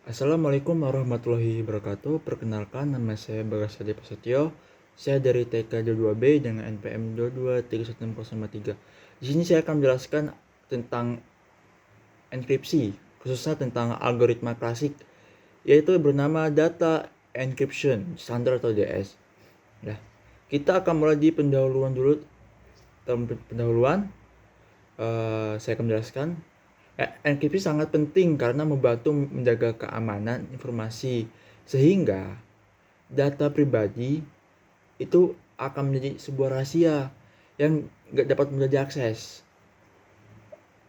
Assalamualaikum warahmatullahi wabarakatuh. Perkenalkan, nama saya Bagas Hadi Prasetyo. Saya dari TK 22B dengan NPM 22316053. Di sini saya akan menjelaskan tentang enkripsi, khususnya tentang algoritma klasik, yaitu bernama Data Encryption Standard atau DS. Ya, kita akan mulai di pendahuluan dulu. Pendahuluan, saya akan menjelaskan. Enkripsi sangat penting karena membantu menjaga keamanan informasi, sehingga data pribadi itu akan menjadi sebuah rahasia yang nggak dapat mudah diakses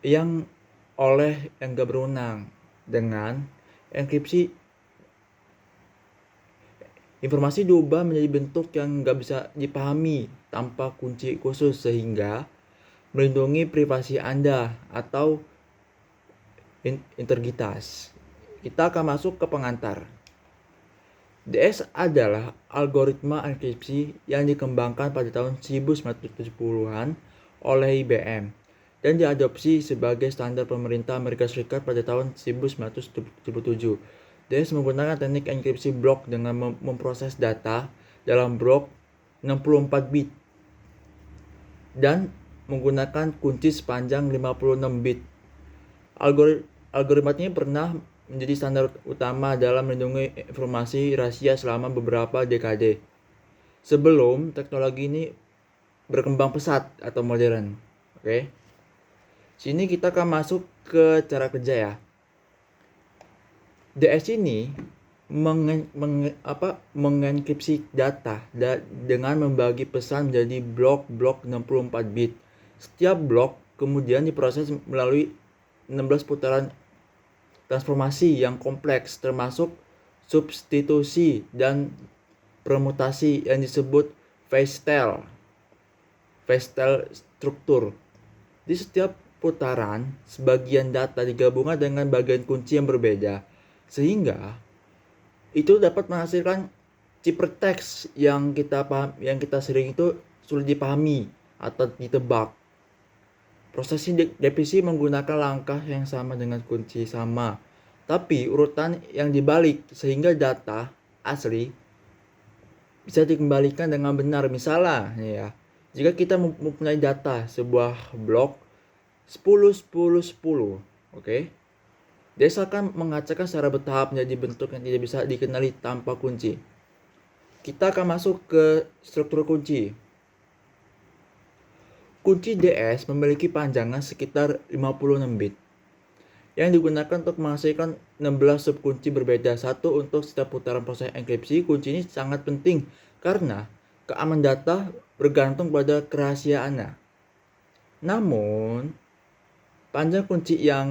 yang nggak berwenang. Dengan enkripsi, informasi diubah menjadi bentuk yang nggak bisa dipahami tanpa kunci khusus, sehingga melindungi privasi Anda atau integritas. Kita akan masuk ke pengantar. DS adalah algoritma enkripsi yang dikembangkan pada tahun 1970-an oleh IBM dan diadopsi sebagai standar pemerintah Amerika Serikat pada tahun 1977. DS menggunakan teknik enkripsi blok dengan memproses data dalam blok 64 bit dan menggunakan kunci sepanjang 56 bit. Algoritma ini pernah menjadi standar utama dalam melindungi informasi rahasia selama beberapa dekade sebelum teknologi ini berkembang pesat atau modern. Oke. Sini kita akan masuk ke cara kerja ya. DS ini mengenkripsi data dengan membagi pesan menjadi blok-blok 64 bit. Setiap blok kemudian diproses melalui 16 putaran transformasi yang kompleks, termasuk substitusi dan permutasi yang disebut phase-tell struktur. Di setiap putaran, sebagian data digabungkan dengan bagian kunci yang berbeda, sehingga itu dapat menghasilkan ciphertext yang kita sering itu sulit dipahami atau ditebak. Proses definisi menggunakan langkah yang sama dengan kunci sama, tapi urutan yang dibalik, sehingga data asli bisa dikembalikan dengan benar. Misalnya ya, jika kita mempunyai data sebuah blok 10 10 10, oke, dia akan mengacakkan secara bertahap menjadi bentuk yang tidak bisa dikenali tanpa kunci. Kita akan masuk ke struktur kunci. Kunci DS memiliki panjangan sekitar 56 bit yang digunakan untuk menghasilkan 16 subkunci berbeda, satu untuk setiap putaran proses enkripsi. Kunci ini sangat penting karena keamanan data bergantung pada kerahasiaannya. Namun, panjang kunci yang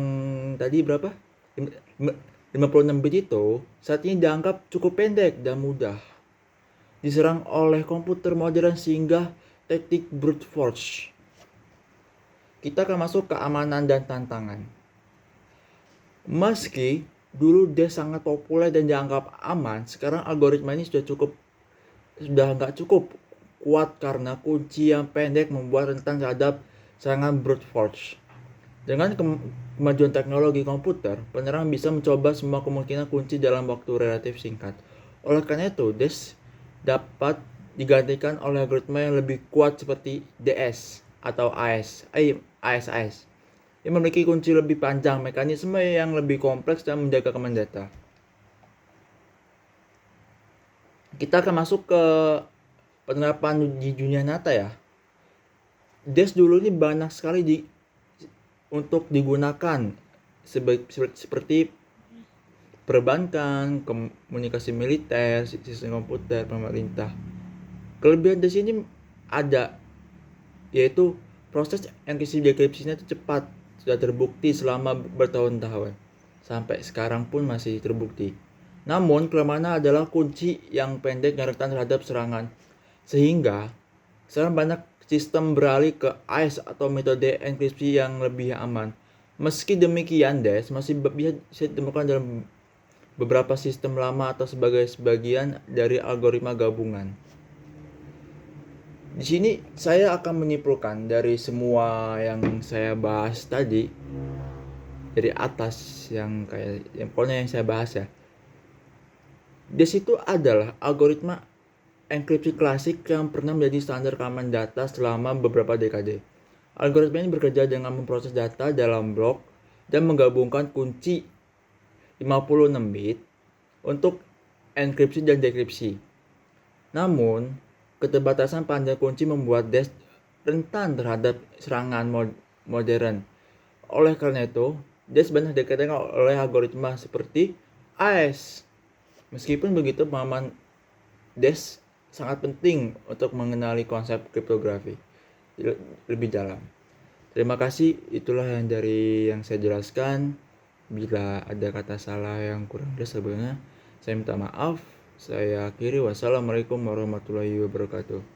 tadi berapa? 56 bit itu saat ini dianggap cukup pendek dan mudah diserang oleh komputer modern sehingga teknik brute force. Kita akan masuk ke keamanan dan tantangan. Meski dulu dia sangat populer dan dianggap aman, sekarang algoritma ini sudah nggak cukup kuat karena kunci yang pendek membuat rentan terhadap serangan brute force. Dengan kemajuan teknologi komputer, penyerang bisa mencoba semua kemungkinan kunci dalam waktu relatif singkat. Oleh karena itu, DES dapat digantikan oleh algoritma yang lebih kuat seperti DS atau AES yang memiliki kunci lebih panjang, mekanisme yang lebih kompleks, dan menjaga keamanan data. Kita akan masuk ke penerapan di dunia nyata ya. DES dulu ini banyak sekali untuk digunakan seperti perbankan, komunikasi militer, sistem komputer, pemerintah. Kelebihan DES ini ada, yaitu proses enkripsi dekripsinya itu cepat, sudah terbukti selama bertahun-tahun. Sampai sekarang pun masih terbukti. Namun kelemahannya adalah kunci yang pendek dan rentan terhadap serangan. Sehingga sekarang banyak sistem beralih ke AES atau metode enkripsi yang lebih aman. Meski demikian, DES masih bisa ditemukan dalam beberapa sistem lama atau sebagai sebagian dari algoritma gabungan. Di sini saya akan menyimpulkan dari semua yang saya bahas tadi, dari atas yang kayak yang pokoknya yang saya bahas ya. DES itu adalah algoritma enkripsi klasik yang pernah menjadi standar keamanan data selama beberapa dekade. Algoritma ini bekerja dengan memproses data dalam blok dan menggabungkan kunci 56 bit untuk enkripsi dan dekripsi. Namun, keterbatasan panjang kunci membuat DES rentan terhadap serangan modern. Oleh karena itu, DES banyak dikatakan oleh algoritma seperti AES. Meskipun begitu, pemahaman DES sangat penting untuk mengenali konsep kriptografi lebih dalam. Terima kasih, itulah yang dari yang saya jelaskan. Bila ada kata salah yang kurang jelas sebenarnya, saya minta maaf. Saya akhiri, wassalamualaikum warahmatullahi wabarakatuh.